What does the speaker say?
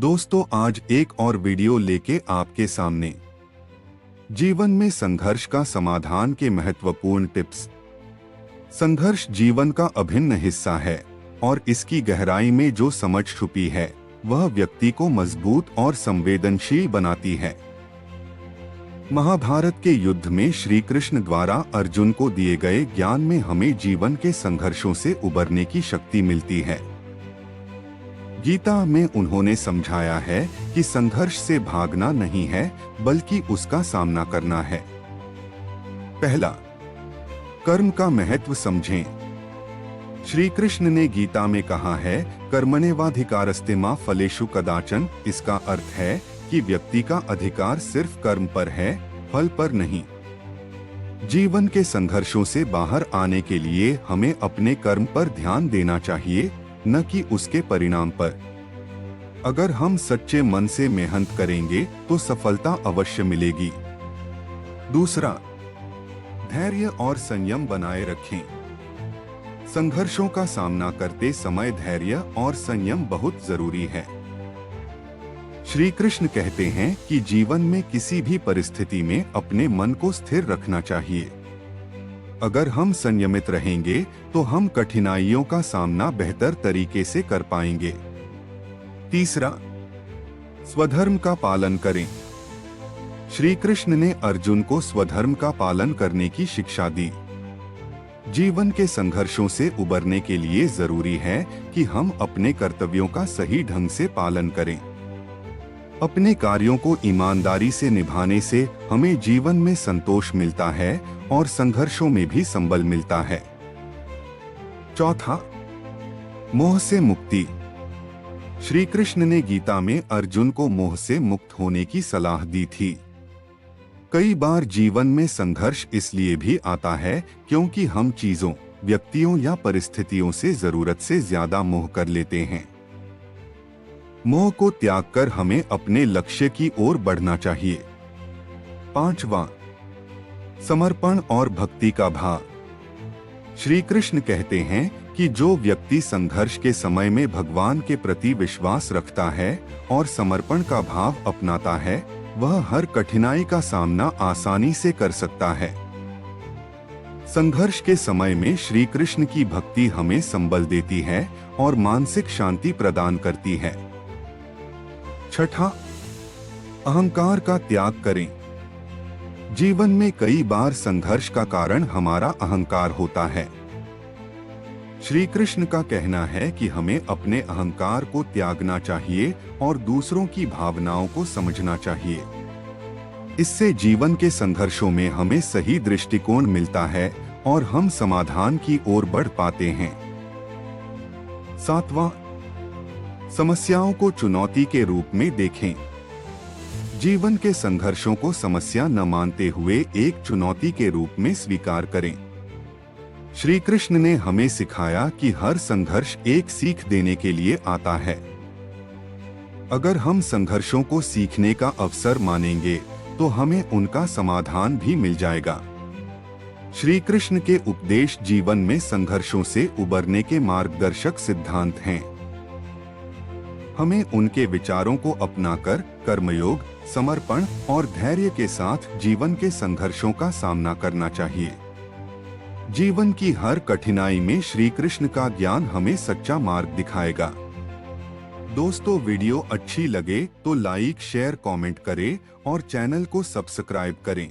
दोस्तों, आज एक और वीडियो लेके आपके सामने जीवन में संघर्ष का समाधान के महत्वपूर्ण टिप्स। संघर्ष जीवन का अभिन्न हिस्सा है और इसकी गहराई में जो समझ छुपी है वह व्यक्ति को मजबूत और संवेदनशील बनाती है। महाभारत के युद्ध में श्री कृष्ण द्वारा अर्जुन को दिए गए ज्ञान में हमें जीवन के संघर्षों से उबरने की शक्ति मिलती है। गीता में उन्होंने समझाया है कि संघर्ष से भागना नहीं है बल्कि उसका सामना करना है। पहला, कर्म का महत्व समझें। श्री कृष्ण ने गीता में कहा है, कर्मण्येवाधिकारस्ते मा फलेषु कदाचन। इसका अर्थ है कि व्यक्ति का अधिकार सिर्फ कर्म पर है, फल पर नहीं। जीवन के संघर्षों से बाहर आने के लिए हमें अपने कर्म पर ध्यान देना चाहिए, न कि उसके परिणाम पर। अगर हम सच्चे मन से मेहनत करेंगे तो सफलता अवश्य मिलेगी। दूसरा, धैर्य और संयम बनाए रखें। संघर्षों का सामना करते समय धैर्य और संयम बहुत जरूरी है। श्री कृष्ण कहते हैं कि जीवन में किसी भी परिस्थिति में अपने मन को स्थिर रखना चाहिए। अगर हम संयमित रहेंगे तो हम कठिनाइयों का सामना बेहतर तरीके से कर पाएंगे। तीसरा, स्वधर्म का पालन करें। श्री कृष्ण ने अर्जुन को स्वधर्म का पालन करने की शिक्षा दी। जीवन के संघर्षों से उबरने के लिए जरूरी है कि हम अपने कर्तव्यों का सही ढंग से पालन करें। अपने कार्यों को ईमानदारी से निभाने से हमें जीवन में संतोष मिलता है और संघर्षों में भी संबल मिलता है। चौथा, मोह से मुक्ति। श्री कृष्ण ने गीता में अर्जुन को मोह से मुक्त होने की सलाह दी थी। कई बार जीवन में संघर्ष इसलिए भी आता है क्योंकि हम चीजों, व्यक्तियों या परिस्थितियों से जरूरत से ज्यादा मोह कर लेते हैं। मोह को त्याग कर हमें अपने लक्ष्य की ओर बढ़ना चाहिए। पांचवा, समर्पण और भक्ति का भाव। श्री कृष्ण कहते हैं कि जो व्यक्ति संघर्ष के समय में भगवान के प्रति विश्वास रखता है और समर्पण का भाव अपनाता है, वह हर कठिनाई का सामना आसानी से कर सकता है। संघर्ष के समय में श्री कृष्ण की भक्ति हमें संबल देती है और मानसिक शांति प्रदान करती है। छठा, अहंकार का त्याग करें। जीवन में कई बार संघर्ष का कारण हमारा अहंकार होता है। श्री कृष्ण का कहना है कि हमें अपने अहंकार को त्यागना चाहिए और दूसरों की भावनाओं को समझना चाहिए। इससे जीवन के संघर्षों में हमें सही दृष्टिकोण मिलता है और हम समाधान की ओर बढ़ पाते हैं। सातवां, समस्याओं को चुनौती के रूप में देखें। जीवन के संघर्षों को समस्या न मानते हुए एक चुनौती के रूप में स्वीकार करें। श्री कृष्ण ने हमें सिखाया कि हर संघर्ष एक सीख देने के लिए आता है। अगर हम संघर्षों को सीखने का अवसर मानेंगे तो हमें उनका समाधान भी मिल जाएगा। श्री कृष्ण के उपदेश जीवन में संघर्षों से उबरने के मार्गदर्शक सिद्धांत हैं। हमें उनके विचारों को अपनाकर कर्मयोग, समर्पण और धैर्य के साथ जीवन के संघर्षों का सामना करना चाहिए। जीवन की हर कठिनाई में श्री कृष्ण का ज्ञान हमें सच्चा मार्ग दिखाएगा। दोस्तों, वीडियो अच्छी लगे तो लाइक, शेयर, कमेंट करें और चैनल को सब्सक्राइब करें।